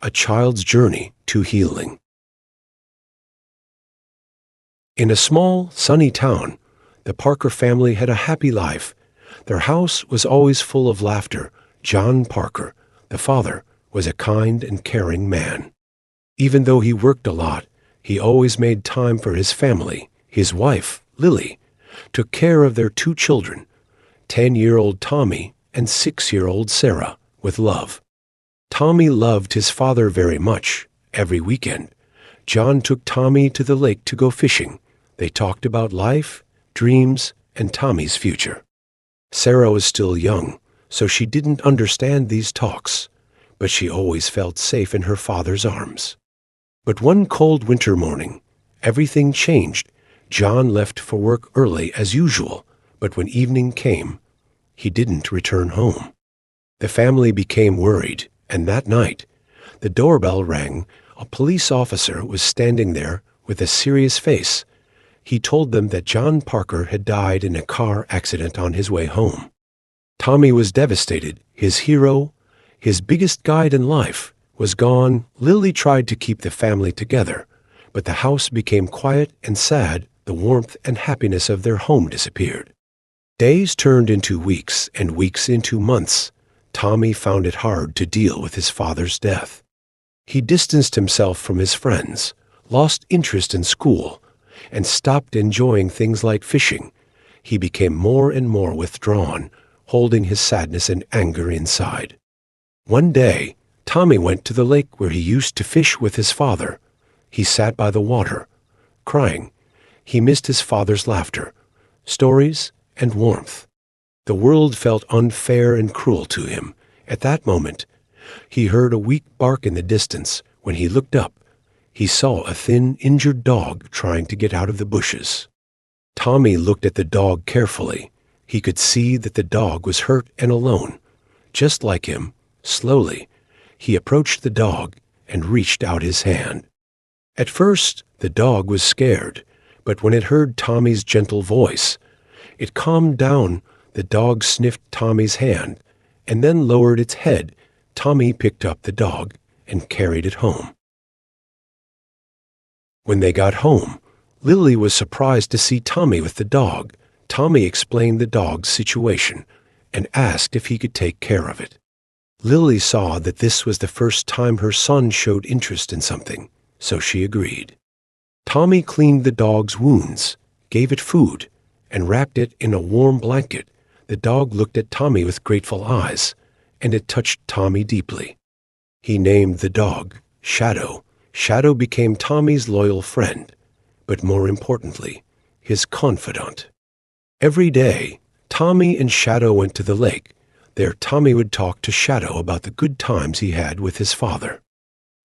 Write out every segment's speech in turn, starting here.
A Child's Journey to Healing. In a small, sunny town, the Parker family had a happy life. Their house was always full of laughter. John Parker, the father, was a kind and caring man. Even though he worked a lot, he always made time for his family. His wife, Lily, took care of their two children, 10-year-old Tommy and 6-year-old Sarah, with love. Tommy loved his father very much. Every weekend, John took Tommy to the lake to go fishing. They talked about life, dreams, and Tommy's future. Sarah was still young, so she didn't understand these talks, but she always felt safe in her father's arms. But one cold winter morning, everything changed. John left for work early as usual, but when evening came, he didn't return home. The family became worried, and that night, the doorbell rang. A police officer was standing there with a serious face. He told them that John Parker had died in a car accident on his way home. Tommy was devastated. His hero, his biggest guide in life, was gone. Lily tried to keep the family together, but the house became quiet and sad. The warmth and happiness of their home disappeared. Days turned into weeks and weeks into months. Tommy found it hard to deal with his father's death. He distanced himself from his friends, lost interest in school, and stopped enjoying things like fishing. He became more and more withdrawn, holding his sadness and anger inside. One day, Tommy went to the lake where he used to fish with his father. He sat by the water, crying. He missed his father's laughter, stories, and warmth. The world felt unfair and cruel to him. At that moment, he heard a weak bark in the distance. When he looked up, he saw a thin, injured dog trying to get out of the bushes. Tommy looked at the dog carefully. He could see that the dog was hurt and alone. Just like him, slowly, he approached the dog and reached out his hand. At first, the dog was scared, but when it heard Tommy's gentle voice, it calmed down. The dog sniffed Tommy's hand and then lowered its head. Tommy picked up the dog and carried it home. When they got home, Lily was surprised to see Tommy with the dog. Tommy explained the dog's situation and asked if he could take care of it. Lily saw that this was the first time her son showed interest in something, so she agreed. Tommy cleaned the dog's wounds, gave it food, and wrapped it in a warm blanket. The dog looked at Tommy with grateful eyes, and it touched Tommy deeply. He named the dog Shadow. Shadow became Tommy's loyal friend, but more importantly, his confidant. Every day, Tommy and Shadow went to the lake. There, Tommy would talk to Shadow about the good times he had with his father.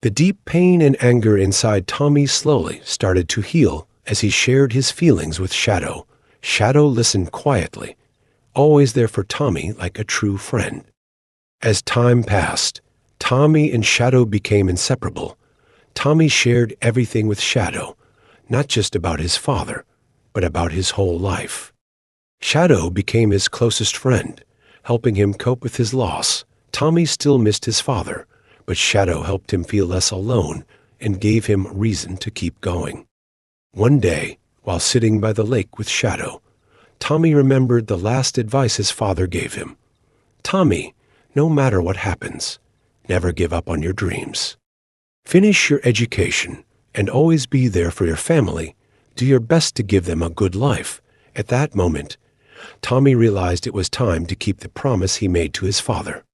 The deep pain and anger inside Tommy slowly started to heal as he shared his feelings with Shadow. Shadow listened quietly, always there for Tommy like a true friend. As time passed, Tommy and Shadow became inseparable. Tommy shared everything with Shadow, not just about his father, but about his whole life. Shadow became his closest friend, helping him cope with his loss. Tommy still missed his father, but Shadow helped him feel less alone and gave him reason to keep going. One day, while sitting by the lake with Shadow, Tommy remembered the last advice his father gave him. Tommy, no matter what happens, never give up on your dreams. Finish your education and always be there for your family. Do your best to give them a good life. At that moment, Tommy realized it was time to keep the promise he made to his father.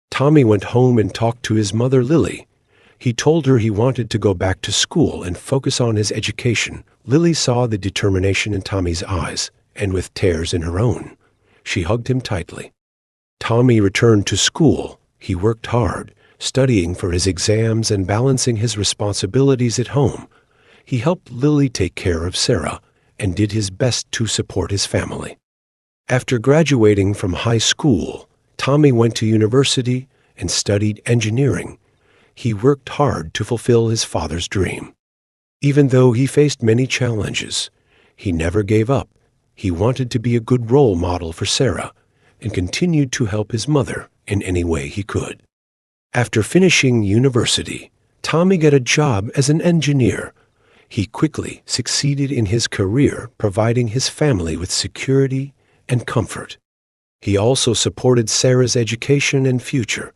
Tommy went home and talked to his mother, Lily. He told her he wanted to go back to school and focus on his education. Lily saw the determination in Tommy's eyes, and with tears in her own, she hugged him tightly. Tommy returned to school. He worked hard, studying for his exams and balancing his responsibilities at home. He helped Lily take care of Sarah and did his best to support his family. After graduating from high school, Tommy went to university and studied engineering. He worked hard to fulfill his father's dream. Even though he faced many challenges, he never gave up. He wanted to be a good role model for Sarah and continued to help his mother in any way he could. After finishing university, Tommy got a job as an engineer. He quickly succeeded in his career, providing his family with security and comfort. He also supported Sarah's education and future,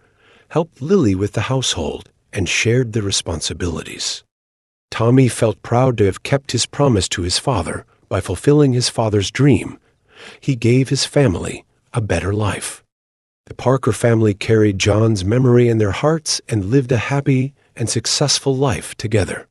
helped Lily with the household, and shared the responsibilities. Tommy felt proud to have kept his promise to his father by fulfilling his father's dream. He gave his family a better life. The Parker family carried John's memory in their hearts and lived a happy and successful life together.